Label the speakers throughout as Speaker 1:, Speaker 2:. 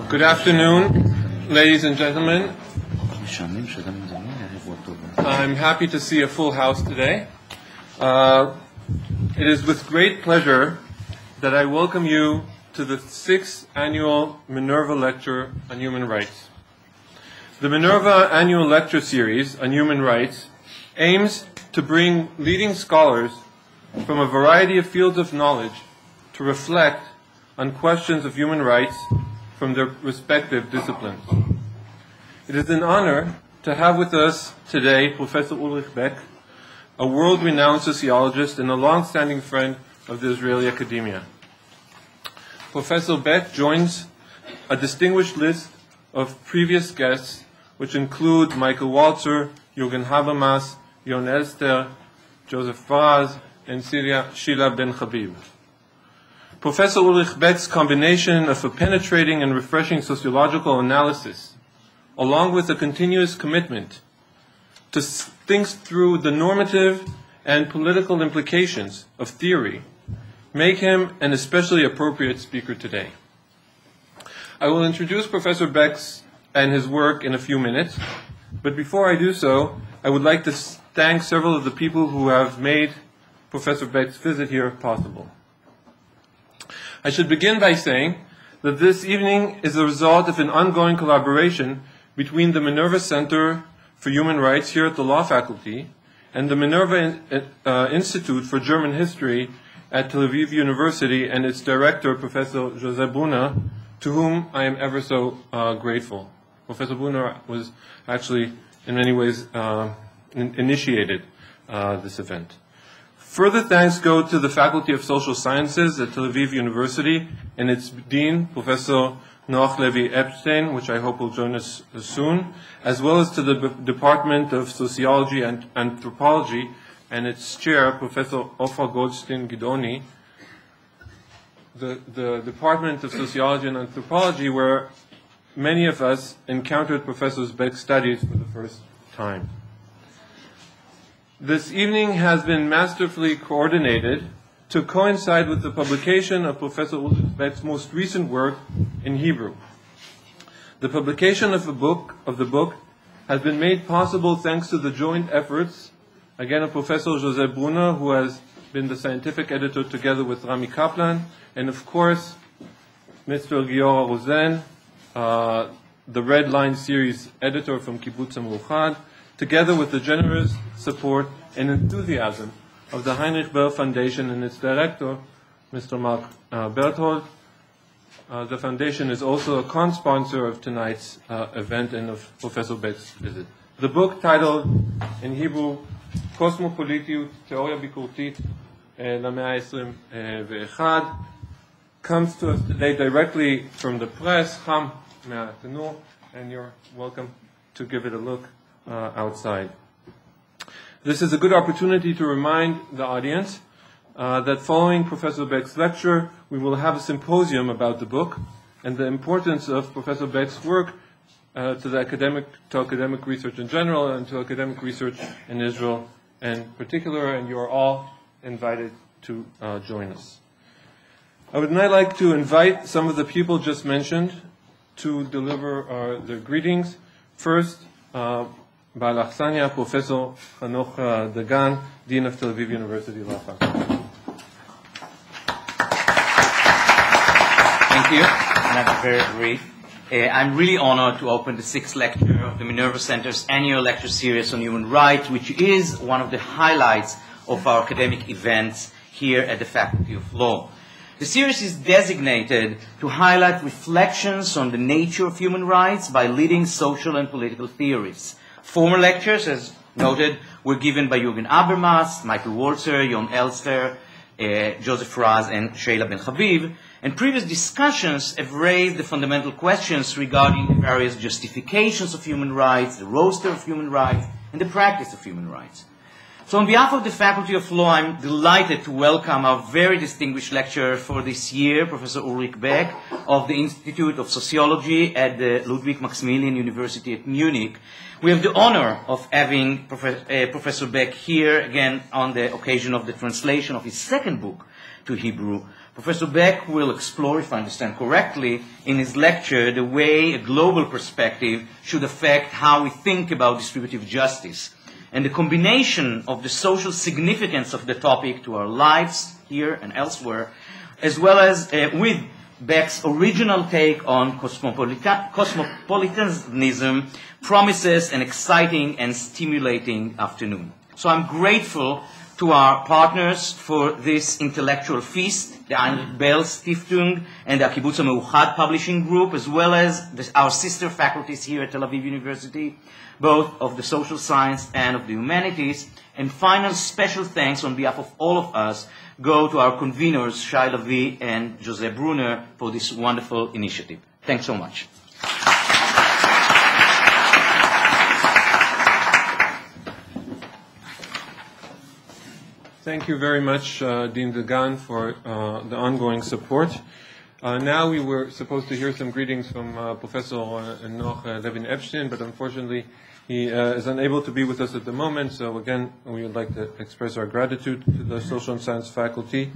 Speaker 1: Good afternoon, ladies and gentlemen. I'm happy to see a full house today. It is with great pleasure that I welcome you to the 6th annual Minerva Lecture on Human Rights. The Minerva Annual Lecture Series on Human Rights aims to bring leading scholars from a variety of fields of knowledge to reflect on questions of human rights from their respective disciplines. It is an honor to have with us today Professor Ulrich Beck, a world-renowned sociologist and a long-standing friend of the Israeli academia. Professor Beck joins a distinguished list of previous guests, which include Michael Walzer, Jürgen Habermas, Jon Elster, Joseph Raz, and Sheila Ben Habib. Professor Ulrich Beck's combination of a penetrating and refreshing sociological analysis, along with a continuous commitment to think through the normative and political implications of theory, make him an especially appropriate speaker today. I will introduce Professor Beck and his work in a few minutes, but before I do so, I would like to thank several of the people who have made Professor Beck's visit here possible. I should begin by saying that this evening is the result of an ongoing collaboration between the Minerva Center for Human Rights here at the Law Faculty and the Minerva Institute for German History at Tel Aviv University and its director, Professor José Brunner, to whom I am ever so grateful. Professor Brunner was actually, in many ways, initiated this event. Further thanks go to the Faculty of Social Sciences at Tel Aviv University and its dean, Professor Noach Levi Epstein, which I hope will join us soon, as well as to the Department of Sociology and Anthropology and its chair, Professor Ofra Goldstein-Gidoni, the Department of Sociology and Anthropology, where many of us encountered Professor Beck's studies for the first time. This evening has been masterfully coordinated to coincide with the publication of Professor Ulrich Beck's most recent work in Hebrew. The publication of the book has been made possible thanks to the joint efforts, again, of Professor José Brunner, who has been the scientific editor together with Rami Kaplan, and of course, Mr. Giora Rosen, the Red Line series editor from Kibbutz HaMauchad, together with the generous support and enthusiasm of the Heinrich Böll Foundation and its director, Mr. Mark Berthold. The foundation is also a co-sponsor of tonight's event and of Professor Beck's visit. The book, titled in Hebrew, Cosmopolitיות, Teoria Bikurtit למאה ה-21, comes to us today directly from the press, Ham Me'atanur, and you're welcome to give it a look outside. This is a good opportunity to remind the audience that following Professor Beck's lecture, we will have a symposium about the book and the importance of Professor Beck's work to academic research in general and to academic research in Israel in particular, and you are all invited to join us. I would now like to invite some of the people just mentioned to deliver their greetings. First, Baal Achsania, Professor Hanoch Dagan, Dean of Tel Aviv University Law Faculty.
Speaker 2: Thank you. And that's very brief. I'm really honored to open the 6th lecture of the Minerva Center's annual lecture series on human rights, which is one of the highlights of our academic events here at the Faculty of Law. The series is designated to highlight reflections on the nature of human rights by leading social and political theorists. Former lectures, as noted, were given by Jürgen Habermas, Michael Walzer, Jon Elster, Joseph Raz, and Sheila Ben Habib. And previous discussions have raised the fundamental questions regarding the various justifications of human rights, the roster of human rights, and the practice of human rights. So on behalf of the Faculty of Law, I'm delighted to welcome our very distinguished lecturer for this year, Professor Ulrich Beck of the Institute of Sociology at the Ludwig Maximilian University at Munich. We have the honor of having Professor Beck here again on the occasion of the translation of his second book to Hebrew. Professor Beck will explore, if I understand correctly, in his lecture the way a global perspective should affect how we think about distributive justice, and the combination of the social significance of the topic to our lives here and elsewhere, as well as with Beck's original take on cosmopolitanism, promises an exciting and stimulating afternoon. So I'm grateful to our partners for this intellectual feast, the Heinrich Bell Stiftung and the Kibbutz HaMeuchad Publishing Group, as well as our sister faculties here at Tel Aviv University, both of the social science and of the humanities. And final special thanks on behalf of all of us go to our conveners, Shai Lavi and José Brunner, for this wonderful initiative. Thanks so much.
Speaker 1: Thank you very much, Dean Dagan, for the ongoing support. Now we were supposed to hear some greetings from Professor Noach Levin-Epstein, but unfortunately he is unable to be with us at the moment. So again, we would like to express our gratitude to the Social and Science faculty.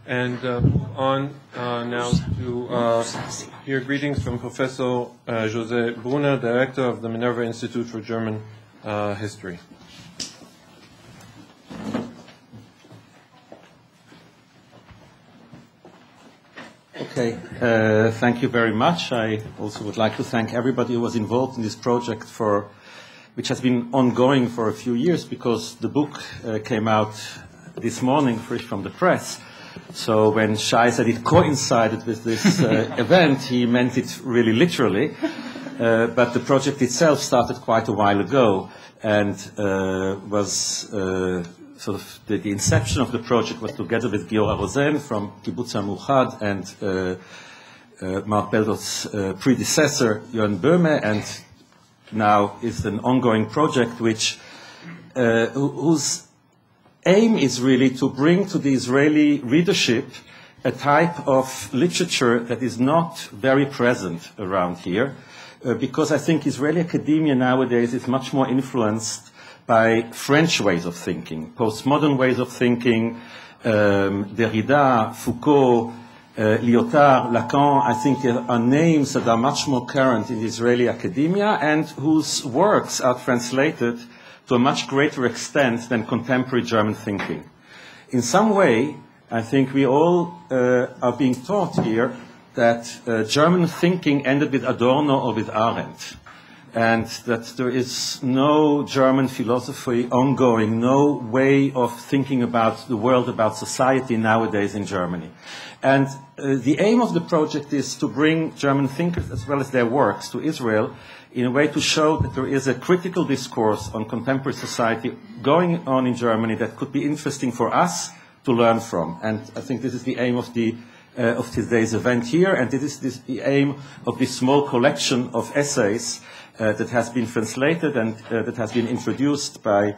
Speaker 1: And move on now to hear greetings from Professor José Brunner, Director of the Minerva Institute for German History.
Speaker 3: Okay, thank you very much. I also would like to thank everybody who was involved in this project, which has been ongoing for a few years, because the book came out this morning, fresh from the press. So when Shai said it coincided with this event, he meant it really literally. But the project itself started quite a while ago, and was sort of the inception of the project was together with Giora Rosen from Kibbutz HaMeuchad and Mark Beldot's predecessor, Johan Böhme, and now is an ongoing project whose aim is really to bring to the Israeli readership a type of literature that is not very present around here, because I think Israeli academia nowadays is much more influenced by French ways of thinking, postmodern ways of thinking, Derrida, Foucault, Lyotard, Lacan. I think are names that are much more current in Israeli academia and whose works are translated to a much greater extent than contemporary German thinking. In some way, I think we all are being taught here that German thinking ended with Adorno or with Arendt, and that there is no German philosophy ongoing, no way of thinking about the world, about society nowadays in Germany. And the aim of the project is to bring German thinkers as well as their works to Israel in a way to show that there is a critical discourse on contemporary society going on in Germany that could be interesting for us to learn from. And I think this is the aim of today's event here, and it is the aim of this small collection of essays that has been translated and that has been introduced by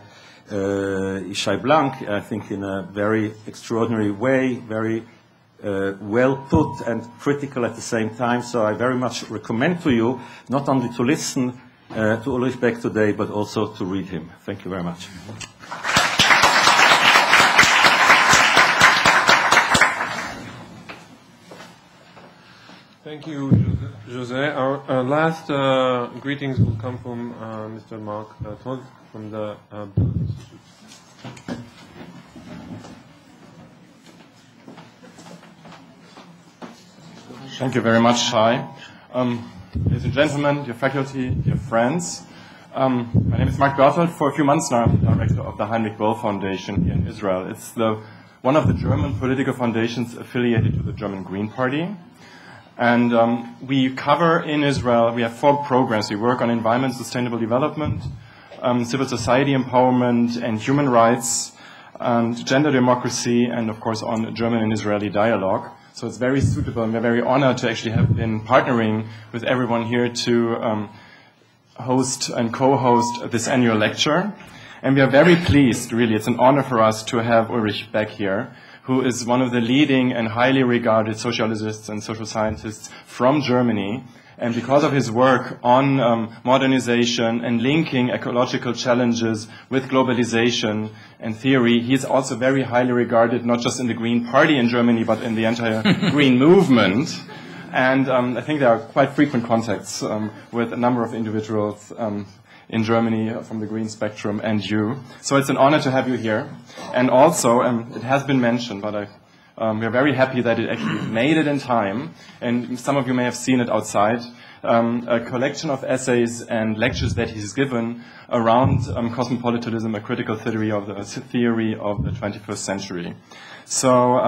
Speaker 3: Ishai Blank, I think in a very extraordinary way, very well put and critical at the same time. So I very much recommend to you not only to listen to Ulrich Beck today, but also to read him. Thank you very much.
Speaker 1: Thank you, José. Our last greetings will come from Mr. Mark Todd from the Institute.
Speaker 4: Thank you very much, Shai. Ladies and gentlemen, dear faculty, dear friends, my name is Mark Berthold. For a few months now, I'm the director of the Heinrich Böll Foundation here in Israel. It's one of the German political foundations affiliated to the German Green Party. And we cover in Israel, we have 4 programs. We work on environment, sustainable development, civil society empowerment and human rights, and gender democracy, and of course on German and Israeli dialogue. So it's very suitable, and we're very honored to actually have been partnering with everyone here to host and co-host this annual lecture. And we are very pleased, really, it's an honor for us to have Ulrich Beck here, who is one of the leading and highly regarded sociologists and social scientists from Germany. And because of his work on modernization and linking ecological challenges with globalization and theory, he's also very highly regarded, not just in the Green Party in Germany, but in the entire Green movement. And I think there are quite frequent contacts with a number of individuals in Germany from the Green spectrum and you. So it's an honor to have you here. And also, it has been mentioned, but we are very happy that it actually made it in time, and some of you may have seen it outside, a collection of essays and lectures that he's given around cosmopolitanism, a critical theory of the 21st century. So,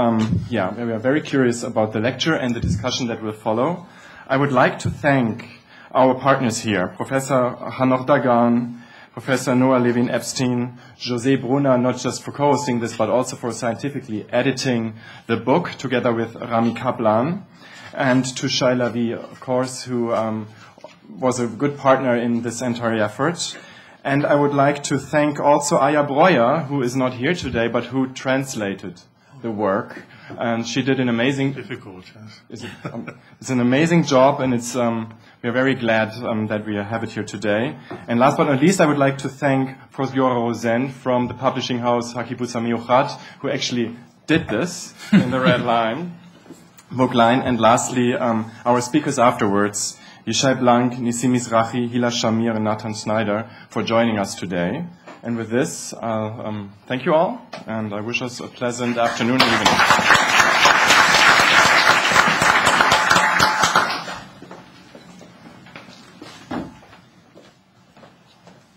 Speaker 4: yeah, we are very curious about the lecture and the discussion that will follow. I would like to thank our partners here, Professor Hanoch Dagan, Professor Noah Levin-Epstein, José Brunner, not just for co-hosting this, but also for scientifically editing the book together with Rami Kaplan, and to Shai Lavi, of course, who was a good partner in this entire effort. And I would like to thank also Aya Breuer, who is not here today, but who translated the work. And she did an amazing...
Speaker 5: Difficult, yes.
Speaker 4: It's an amazing job, and it's... we're very glad that we have it here today. And last but not least, I would like to thank, of course, Giora Rosen from the publishing house Hakibutza Miuchat, who actually did this in the red line, book line. And lastly, our speakers afterwards, Yishai Blank, Nissim Mizrahi, Hila Shamir, and Nathan Snyder, for joining us today. And with this, thank you all, and I wish us a pleasant afternoon and evening.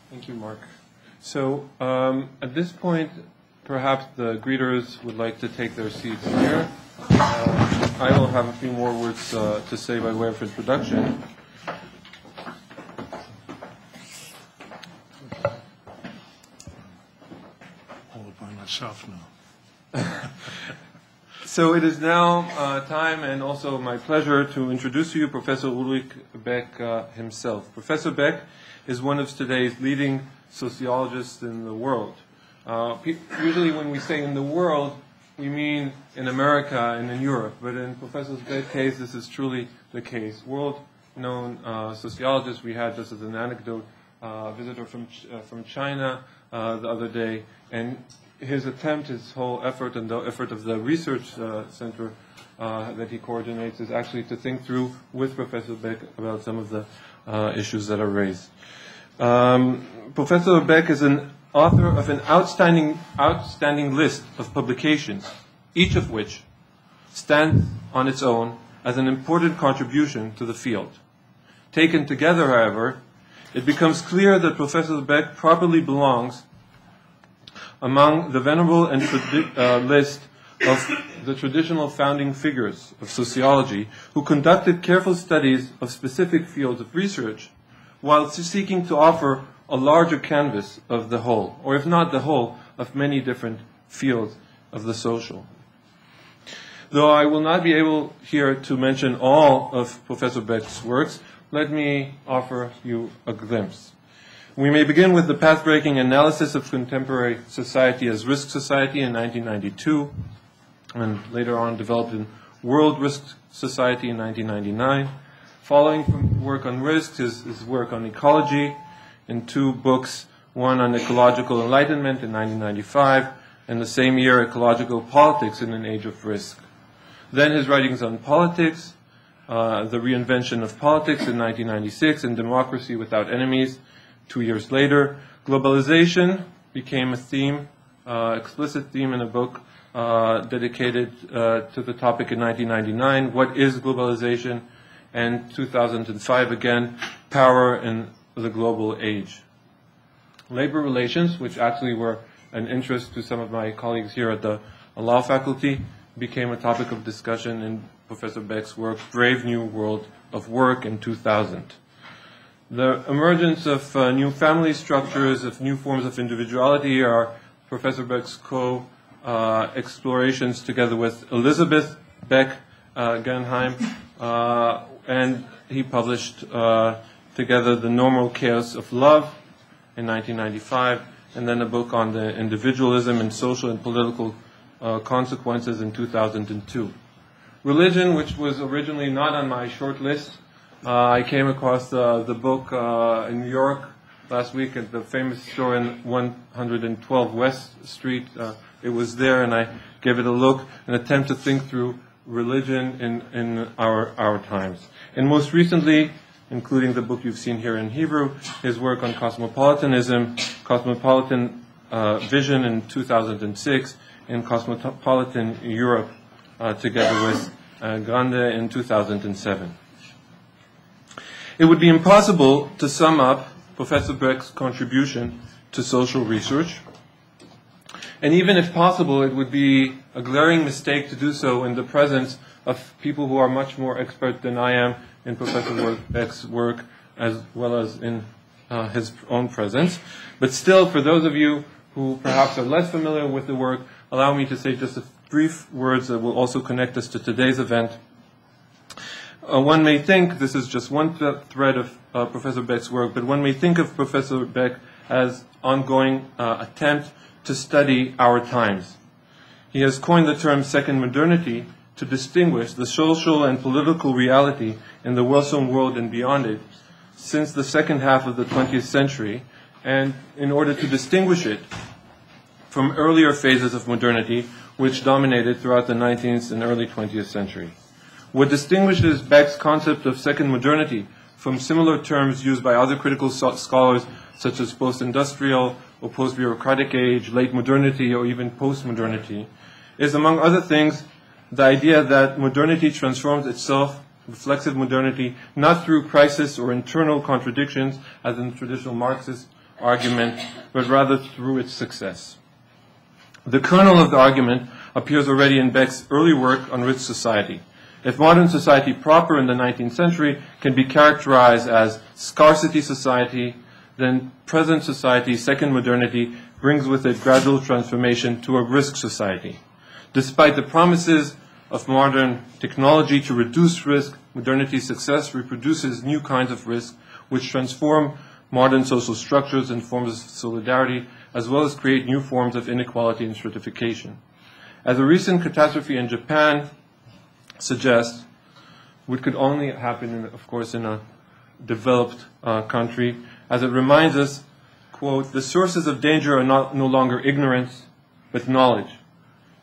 Speaker 1: Thank you, Mark. So at this point, perhaps the greeters would like to take their seats here. I will have a few more words to say by way of introduction.
Speaker 5: All by myself now.
Speaker 1: So it is now time, and also my pleasure, to introduce to you Professor Ulrich Beck himself. Professor Beck is one of today's leading sociologists in the world. Usually when we say in the world, we mean in America and in Europe, but in Professor Beck's case, this is truly the case. World-known sociologist. We had, just as an anecdote, a visitor from China the other day, and his attempt, his whole effort, and the effort of the research center that he coordinates, is actually to think through with Professor Beck about some of the issues that are raised. Professor Beck is an author of an outstanding list of publications, each of which stands on its own as an important contribution to the field. Taken together, however, it becomes clear that Professor Beck properly belongs among the venerable and list of the traditional founding figures of sociology who conducted careful studies of specific fields of research while seeking to offer a larger canvas of the whole, or if not the whole, of many different fields of the social. Though I will not be able here to mention all of Professor Beck's works, let me offer you a glimpse. We may begin with the path-breaking analysis of contemporary society as risk society in 1992, and later on developed in World Risk Society in 1999. Following from work on risks is his work on ecology in two books, one on ecological enlightenment in 1995, and the same year, Ecological Politics in an Age of Risk. Then his writings on politics, The Reinvention of Politics in 1996, and Democracy Without Enemies 2 years later. Globalization became a theme, explicit theme in a book dedicated to the topic in 1999, What is Globalization? And 2005 again, Power in the Global Age. Labor relations, which actually were an interest to some of my colleagues here at the law faculty, became a topic of discussion in Professor Beck's work, Brave New World of Work in 2000. The emergence of new family structures, of new forms of individuality, are Professor Beck's explorations together with Elizabeth Beck Genheim, and he published together The Normal Chaos of Love in 1995, and then a book on the individualism and social and political consequences in 2002. Religion, which was originally not on my short list, I came across the book in New York last week at the famous store in 112 West Street. It was there, and I gave it a look, an attempt to think through religion in our times. And most recently, including the book you've seen here in Hebrew, his work on cosmopolitanism, Cosmopolitan Vision in 2006, and Cosmopolitan Europe, together with Grande in 2007. It would be impossible to sum up Professor Beck's contribution to social research, and even if possible, it would be a glaring mistake to do so in the presence of people who are much more expert than I am in Professor Beck's work, as well as in his own presence. But still, for those of you who perhaps are less familiar with the work, allow me to say just a brief words that will also connect us to today's event. One may think, this is just one thread of Professor Beck's work, but one may think of Professor Beck as ongoing attempt to study our times. He has coined the term second modernity to distinguish the social and political reality in the Western world and beyond it since the second half of the 20th century, and in order to distinguish it from earlier phases of modernity which dominated throughout the 19th and early 20th century. What distinguishes Beck's concept of second modernity from similar terms used by other critical scholars such as post-industrial or post-bureaucratic age, late modernity, or even post-modernity, is, among other things, the idea that modernity transforms itself, reflexive modernity, not through crisis or internal contradictions, as in the traditional Marxist argument, but rather through its success. The kernel of the argument appears already in Beck's early work on rich society. If modern society proper in the 19th century can be characterized as scarcity society, then present society, second modernity, brings with it gradual transformation to a risk society. Despite the promises of modern technology to reduce risk, modernity's success reproduces new kinds of risk which transform modern social structures and forms of solidarity, as well as create new forms of inequality and stratification. As a recent catastrophe in Japan suggests, which could only happen, of course, in a developed country, as it reminds us, quote, the sources of danger are no longer ignorance, but knowledge.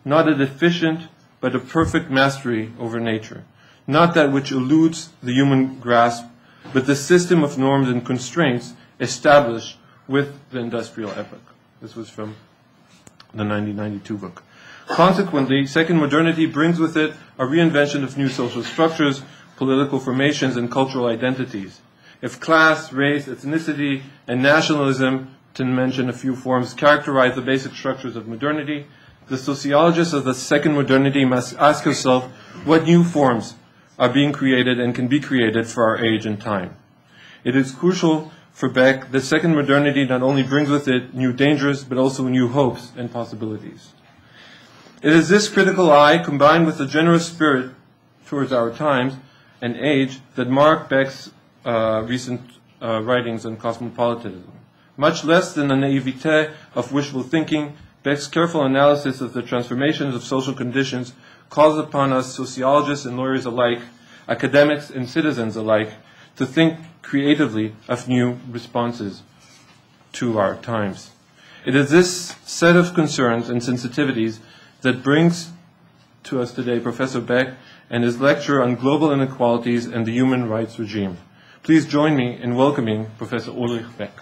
Speaker 1: Not a deficient, but a perfect mastery over nature. Not that which eludes the human grasp, but the system of norms and constraints established with the industrial epoch. This was from the 1992 book. Consequently, second modernity brings with it a reinvention of new social structures, political formations, and cultural identities. If class, race, ethnicity, and nationalism, to mention a few forms, characterize the basic structures of modernity, the sociologist of the second modernity must ask herself what new forms are being created and can be created for our age and time. It is crucial for Beck that second modernity not only brings with it new dangers, but also new hopes and possibilities. It is this critical eye, combined with a generous spirit towards our times and age, that mark Beck's recent writings on cosmopolitanism. Much less than the naivete of wishful thinking, Beck's careful analysis of the transformations of social conditions calls upon us sociologists and lawyers alike, academics and citizens alike, to think creatively of new responses to our times. It is this set of concerns and sensitivities that brings to us today Professor Beck and his lecture on global inequalities and the human rights regime. Please join me in welcoming Professor Ulrich Beck.